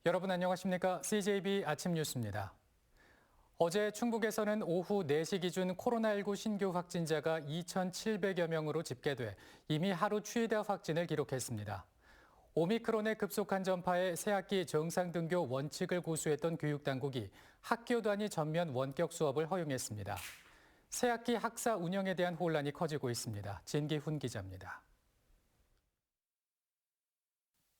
여러분 안녕하십니까? CJB 아침 뉴스입니다. 어제 충북에서는 오후 4시 기준 코로나19 신규 확진자가 2,700여 명으로 집계돼 이미 하루 최다 확진을 기록했습니다. 오미크론의 급속한 전파에 새학기 정상 등교 원칙을 고수했던 교육당국이 학교 단위 전면 원격 수업을 허용했습니다. 새학기 학사 운영에 대한 혼란이 커지고 있습니다. 진기훈 기자입니다.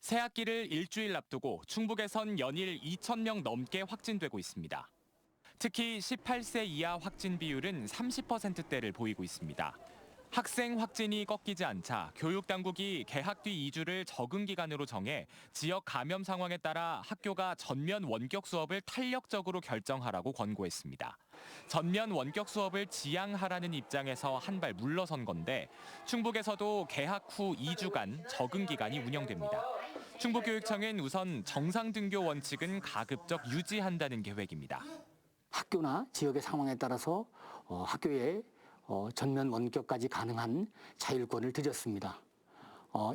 새학기를 일주일 앞두고 충북에선 연일 2,000명 넘게 확진되고 있습니다. 특히 18세 이하 확진 비율은 30%대를 보이고 있습니다. 학생 확진이 꺾이지 않자 교육당국이 개학 뒤 2주를 적응 기간으로 정해 지역 감염 상황에 따라 학교가 전면 원격 수업을 탄력적으로 결정하라고 권고했습니다. 전면 원격 수업을 지양하라는 입장에서 한 발 물러선 건데 충북에서도 개학 후 2주간 적응 기간이 운영됩니다. 충북교육청은 우선 정상 등교 원칙은 가급적 유지한다는 계획입니다. 학교나 지역의 상황에 따라서 학교에 전면 원격까지 가능한 자율권을 드렸습니다.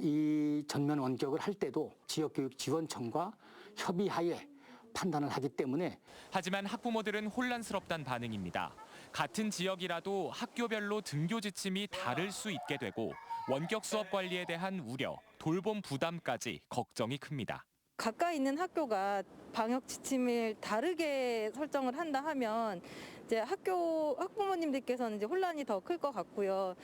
이 전면 원격을 할 때도 지역교육지원청과 협의하에 판단을 하기 때문에. 하지만 학부모들은 혼란스럽다는 반응입니다. 같은 지역이라도 학교별로 등교 지침이 다를 수 있게 되고 원격 수업 관리에 대한 우려, 돌봄 부담까지 걱정이 큽니다. 가까이 있는 학교가 방역 지침을 다르게 설정을 한다 하면 이제 학부모님들께서는 이제 혼란이 더 클 것 같고요.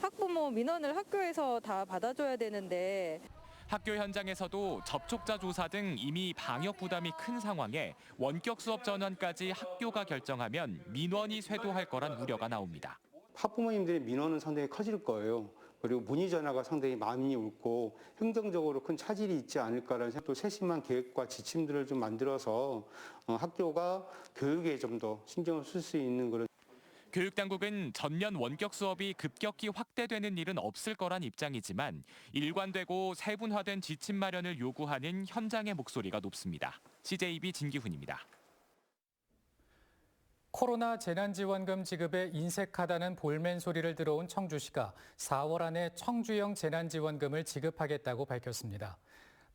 학부모 민원을 학교에서 다 받아줘야 되는데. 학교 현장에서도 접촉자 조사 등 이미 방역 부담이 큰 상황에 원격 수업 전환까지 학교가 결정하면 민원이 쇄도할 거란 우려가 나옵니다. 학부모님들의 민원은 상당히 커질 거예요. 그리고 문의 전화가 상당히 많이 올고 행정적으로 큰 차질이 있지 않을까라는 또 세심한 계획과 지침들을 좀 만들어서 학교가 교육에 좀 더 신경을 쓸 수 있는 그런. 교육당국은 전면 원격 수업이 급격히 확대되는 일은 없을 거란 입장이지만 일관되고 세분화된 지침 마련을 요구하는 현장의 목소리가 높습니다. CJB 진기훈입니다. 코로나 재난지원금 지급에 인색하다는 볼멘 소리를 들어온 청주시가 4월 안에 청주형 재난지원금을 지급하겠다고 밝혔습니다.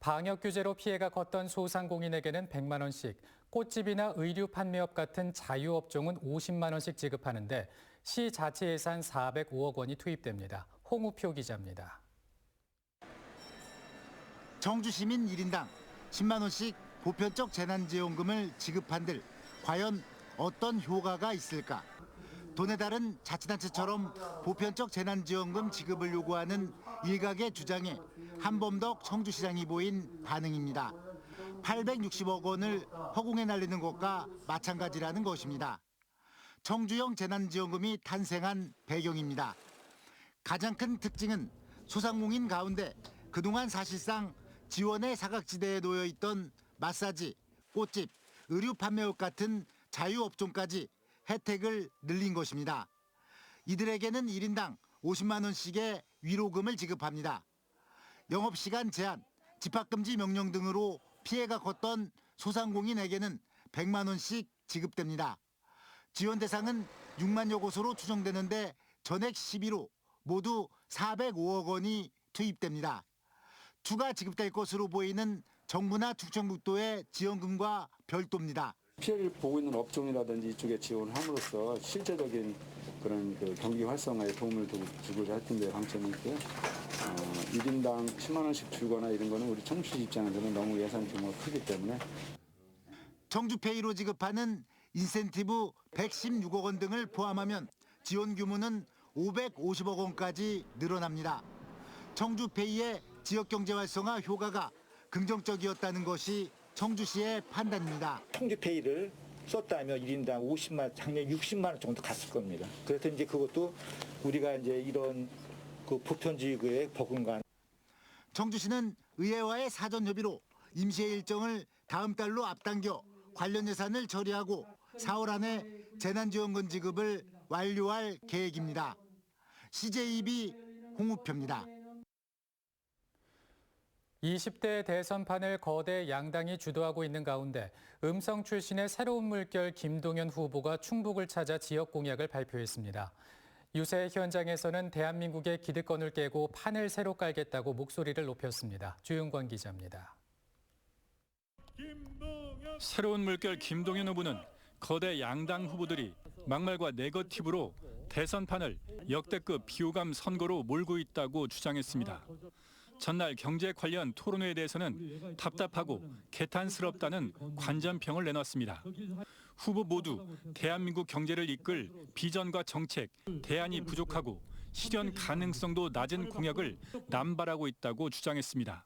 방역 규제로 피해가 컸던 소상공인에게는 100만 원씩, 꽃집이나 의류 판매업 같은 자유업종은 50만 원씩 지급하는데 시 자체 예산 405억 원이 투입됩니다. 홍우표 기자입니다. 청주시민 1인당 10만 원씩 보편적 재난지원금을 지급한들 과연 어떤 효과가 있을까? 돈에 다른 자치단체처럼 보편적 재난지원금 지급을 요구하는 일각의 주장에 한범덕 청주시장이 보인 반응입니다. 860억 원을 허공에 날리는 것과 마찬가지라는 것입니다. 청주형 재난지원금이 탄생한 배경입니다. 가장 큰 특징은 소상공인 가운데 그동안 사실상 지원의 사각지대에 놓여 있던 마사지, 꽃집, 의류 판매업 같은 자유업종까지 혜택을 늘린 것입니다. 이들에게는 1인당 50만 원씩의 위로금을 지급합니다. 영업시간 제한, 집합금지 명령 등으로 피해가 컸던 소상공인에게는 100만 원씩 지급됩니다. 지원 대상은 6만여 곳으로 추정되는데 전액 12로 모두 405억 원이 투입됩니다. 추가 지급될 것으로 보이는 정부나 충청북도의 지원금과 별도입니다. 피해를 보고 있는 업종이라든지 이쪽에 지원을 함으로써 실제적인 그런 경기 활성화에 도움을 주고자 할 텐데 방점이 있고요. 1인당 10만 원씩 주거나 이런 거는 우리 청주시 입장에서는 너무 예산 규모가 크기 때문에. 청주페이로 지급하는 인센티브 116억 원 등을 포함하면 지원 규모는 550억 원까지 늘어납니다. 청주페이의 지역경제 활성화 효과가 긍정적이었다는 것이 청주시의 판단입니다. 청주페이를 썼다면 1인당 50만, 작년 60만 원 정도 갔을 겁니다. 그래서 이제 그것도 우리가 이제 이런 그 보편지구의 버금간. 청주시는 의회와의 사전 협의로 임시의 일정을 다음 달로 앞당겨 관련 예산을 처리하고 4월 안에 재난지원금 지급을 완료할 계획입니다. CJB 홍우표입니다. 20대 대선판을 거대 양당이 주도하고 있는 가운데 음성 출신의 새로운 물결 김동연 후보가 충북을 찾아 지역 공약을 발표했습니다. 유세 현장에서는 대한민국의 기득권을 깨고 판을 새로 깔겠다고 목소리를 높였습니다. 주윤권 기자입니다. 새로운 물결 김동연 후보는 거대 양당 후보들이 막말과 네거티브로 대선판을 역대급 비호감 선거로 몰고 있다고 주장했습니다. 전날 경제 관련 토론회에 대해서는 답답하고 개탄스럽다는 관전평을 내놨습니다. 후보 모두 대한민국 경제를 이끌 비전과 정책, 대안이 부족하고 실현 가능성도 낮은 공약을 남발하고 있다고 주장했습니다.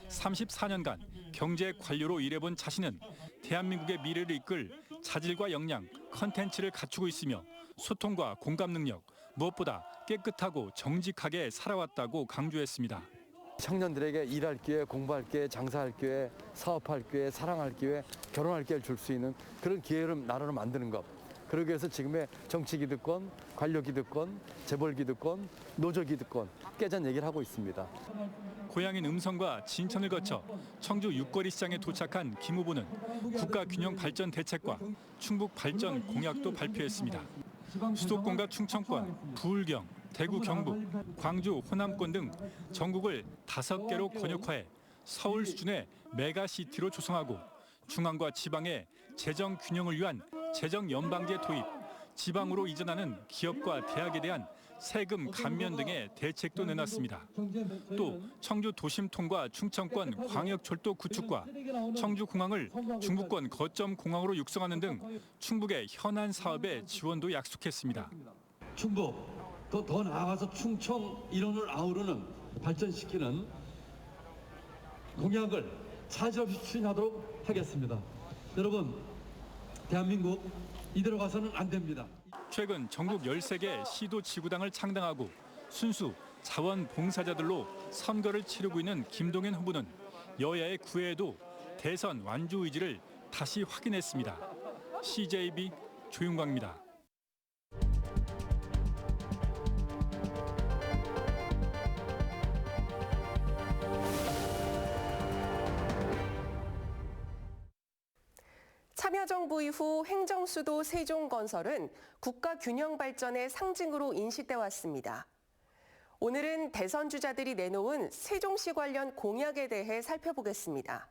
34년간 경제 관료로 일해본 자신은 대한민국의 미래를 이끌 자질과 역량, 컨텐츠를 갖추고 있으며 소통과 공감 능력, 무엇보다 깨끗하고 정직하게 살아왔다고 강조했습니다. 청년들에게 일할 기회, 공부할 기회, 장사할 기회, 사업할 기회, 사랑할 기회, 결혼할 기회를 줄 수 있는 그런 기회를 나라로 만드는 것. 그러기 위해서 지금의 정치 기득권, 관료 기득권, 재벌 기득권, 노조 기득권 깨전 얘기를 하고 있습니다. 고향인 음성과 진천을 거쳐 청주 육거리 시장에 도착한 김 후보는 국가균형 발전 대책과 충북 발전 공약도 발표했습니다. 수도권과 충청권, 부울경, 대구 경북, 광주 호남권 등 전국을 5개로 권역화해 서울 수준의 메가시티로 조성하고 중앙과 지방의 재정 균형을 위한 재정 연방제 도입, 지방으로 이전하는 기업과 대학에 대한 세금 감면 등의 대책도 내놨습니다. 또 청주 도심통과 충청권 광역철도 구축과 청주공항을 중부권 거점 공항으로 육성하는 등 충북의 현안 사업에 지원도 약속했습니다. 충북 더 나아가서 충청 일원을 아우르는 발전시키는 공약을 차질 없이 추진하도록 하겠습니다. 여러분, 대한민국 이대로 가서는 안 됩니다. 최근 전국 13개 시도 지구당을 창당하고 순수 자원봉사자들로 선거를 치르고 있는 김동연 후보는 여야의 구애에도 대선 완주 의지를 다시 확인했습니다. CJB 조윤광입니다. 참여정부 이후 행정수도 세종건설은 국가균형 발전의 상징으로 인식돼 왔습니다. 오늘은 대선 주자들이 내놓은 세종시 관련 공약에 대해 살펴보겠습니다.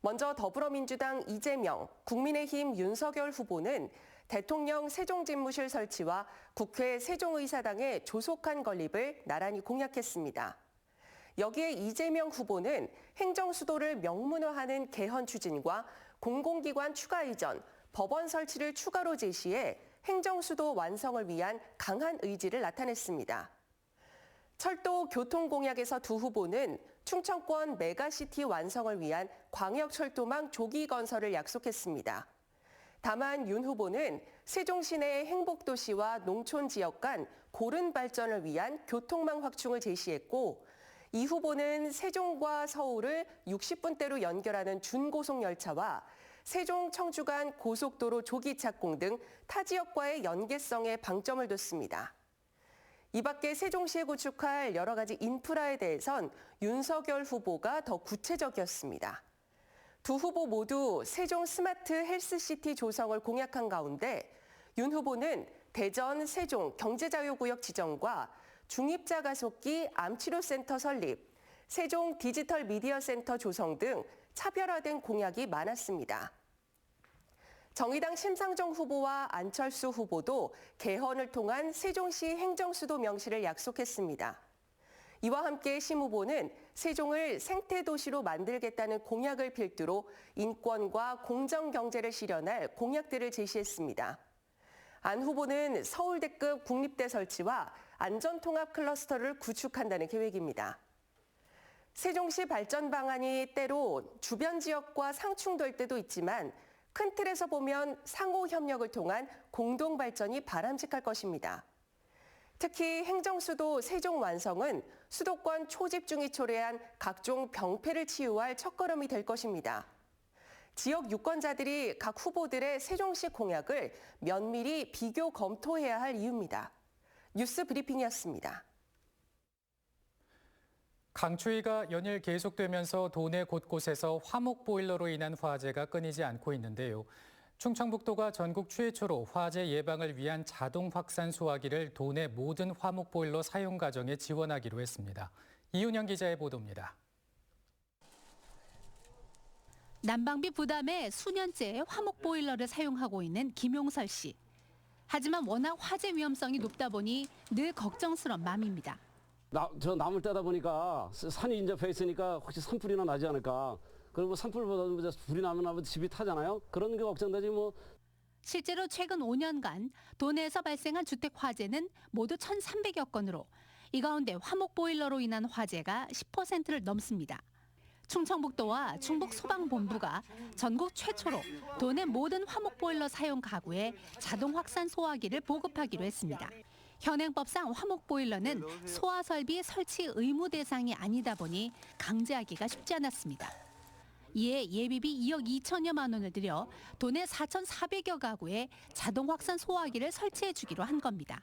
먼저 더불어민주당 이재명, 국민의힘 윤석열 후보는 대통령 세종집무실 설치와 국회 세종의사당의 조속한 건립을 나란히 공약했습니다. 여기에 이재명 후보는 행정수도를 명문화하는 개헌 추진과 공공기관 추가 이전, 법원 설치를 추가로 제시해 행정수도 완성을 위한 강한 의지를 나타냈습니다. 철도 교통 공약에서 두 후보는 충청권 메가시티 완성을 위한 광역철도망 조기 건설을 약속했습니다. 다만 윤 후보는 세종시 내 행복도시와 농촌 지역 간 고른 발전을 위한 교통망 확충을 제시했고, 이 후보는 세종과 서울을 60분대로 연결하는 준고속열차와 세종 청주 간 고속도로 조기 착공 등 타 지역과의 연계성에 방점을 뒀습니다. 이 밖에 세종시에 구축할 여러 가지 인프라에 대해선 윤석열 후보가 더 구체적이었습니다. 두 후보 모두 세종 스마트 헬스시티 조성을 공약한 가운데 윤 후보는 대전 세종 경제자유구역 지정과 중입자 가속기 암치료센터 설립, 세종 디지털 미디어 센터 조성 등 차별화된 공약이 많았습니다. 정의당 심상정 후보와 안철수 후보도 개헌을 통한 세종시 행정수도 명시를 약속했습니다. 이와 함께 심 후보는 세종을 생태도시로 만들겠다는 공약을 필두로 인권과 공정경제를 실현할 공약들을 제시했습니다. 안 후보는 서울대급 국립대 설치와 안전통합 클러스터를 구축한다는 계획입니다. 세종시 발전 방안이 때로 주변 지역과 상충될 때도 있지만 큰 틀에서 보면 상호 협력을 통한 공동 발전이 바람직할 것입니다. 특히 행정수도 세종 완성은 수도권 초집중이 초래한 각종 병폐를 치유할 첫걸음이 될 것입니다. 지역 유권자들이 각 후보들의 세종시 공약을 면밀히 비교 검토해야 할 이유입니다. 뉴스 브리핑이었습니다. 강추위가 연일 계속되면서 도내 곳곳에서 화목 보일러로 인한 화재가 끊이지 않고 있는데요. 충청북도가 전국 최초로 화재 예방을 위한 자동 확산 수화기를 도내 모든 화목 보일러 사용 가정에 지원하기로 했습니다. 이윤영 기자의 보도입니다. 난방비 부담에 수년째 화목 보일러를 사용하고 있는 김용설 씨. 하지만 워낙 화재 위험성이 높다 보니 늘 걱정스러운 마음입니다. 저 나물 떼다 보니까 산이 인접해 있으니까 혹시 산불이나 나지 않을까. 그리고 산불보다 불이 나면 집이 타잖아요. 그런 게 걱정되지 뭐. 실제로 최근 5년간 도내에서 발생한 주택 화재는 모두 1,300여 건으로 이 가운데 화목 보일러로 인한 화재가 10%를 넘습니다. 충청북도와 충북소방본부가 전국 최초로 도내 모든 화목 보일러 사용 가구에 자동 확산 소화기를 보급하기로 했습니다. 현행법상 화목 보일러는 소화 설비 설치 의무 대상이 아니다 보니 강제하기가 쉽지 않았습니다. 이에 예비비 2억 2천여만 원을 들여 도내 4,400여 가구에 자동 확산 소화기를 설치해 주기로 한 겁니다.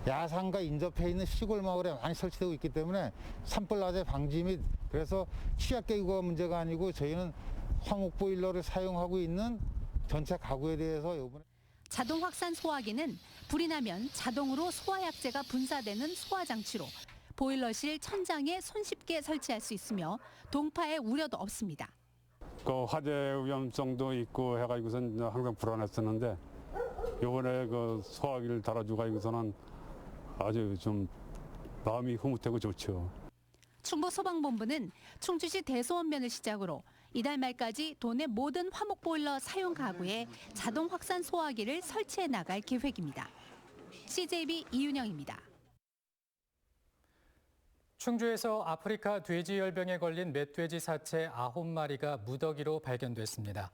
야산과 인접해 있는 시골 마을에 많이 설치되고 있기 때문에 산불 화재 방지 및 그래서 취약계기가 문제가 아니고 저희는 화목 보일러를 사용하고 있는 전체 가구에 대해서 이번에 자동 확산 소화기는 불이 나면 자동으로 소화약재가 분사되는 소화장치로 보일러실 천장에 손쉽게 설치할 수 있으며 동파의 우려도 없습니다. 그 화재 위험성도 있고 해가지고선 항상 불안했었는데 이번에 그 소화기를 달아주고 하고서는 아주 좀 마음이 흐뭇하고 좋죠. 충북소방본부는 충주시 대소원면을 시작으로 이달 말까지 도내 모든 화목 보일러 사용 가구에 자동 확산 소화기를 설치해 나갈 계획입니다. CJB 이윤영입니다. 충주에서 아프리카 돼지열병에 걸린 멧돼지 사체 9마리가 무더기로 발견됐습니다.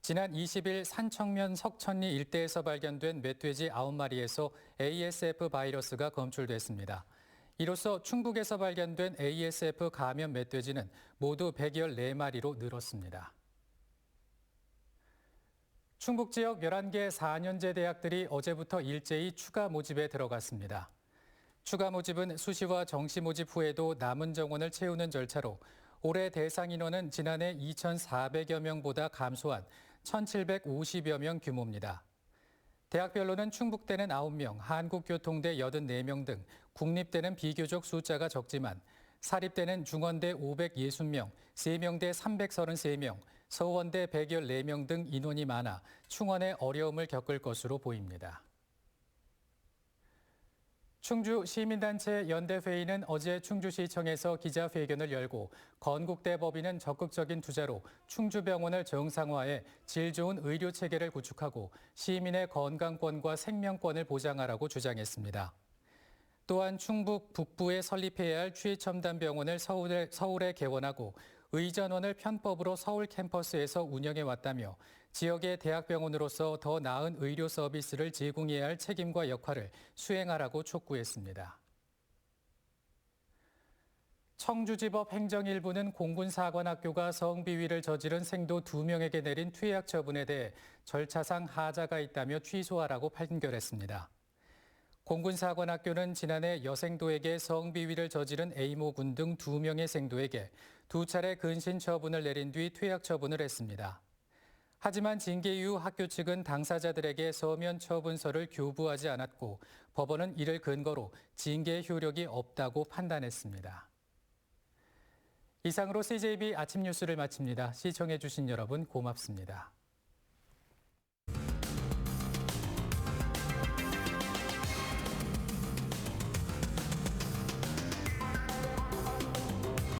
지난 20일 산청면 석천리 일대에서 발견된 멧돼지 9마리에서 ASF 바이러스가 검출됐습니다. 이로써 충북에서 발견된 ASF 감염 멧돼지는 모두 114마리로 늘었습니다. 충북 지역 11개 4년제 대학들이 어제부터 일제히 추가 모집에 들어갔습니다. 추가 모집은 수시와 정시 모집 후에도 남은 정원을 채우는 절차로 올해 대상 인원은 지난해 2,400여 명보다 감소한 1,750여 명 규모입니다. 대학별로는 충북대는 9명, 한국교통대 84명 등 국립대는 비교적 숫자가 적지만 사립대는 중원대 560명, 세명대 333명, 서원대 114명 등 인원이 많아 충원에 어려움을 겪을 것으로 보입니다. 충주 시민단체 연대회의는 어제 충주시청에서 기자회견을 열고 건국대 법인은 적극적인 투자로 충주병원을 정상화해 질 좋은 의료체계를 구축하고 시민의 건강권과 생명권을 보장하라고 주장했습니다. 또한 충북 북부에 설립해야 할 취첨단병원을 서울에 개원하고 의전원을 편법으로 서울 캠퍼스에서 운영해왔다며 지역의 대학병원으로서 더 나은 의료 서비스를 제공해야 할 책임과 역할을 수행하라고 촉구했습니다. 청주지법 행정일부는 공군사관학교가 성비위를 저지른 생도 2명에게 내린 퇴학 처분에 대해 절차상 하자가 있다며 취소하라고 판결했습니다. 공군사관학교는 지난해 여생도에게 성비위를 저지른 A모 군 등 2명의 생도에게 2차례 근신 처분을 내린 뒤 퇴학 처분을 했습니다. 하지만 징계 이후 학교 측은 당사자들에게 서면 처분서를 교부하지 않았고 법원은 이를 근거로 징계 효력이 없다고 판단했습니다. 이상으로 CJB 아침 뉴스를 마칩니다. 시청해 주신 여러분 고맙습니다.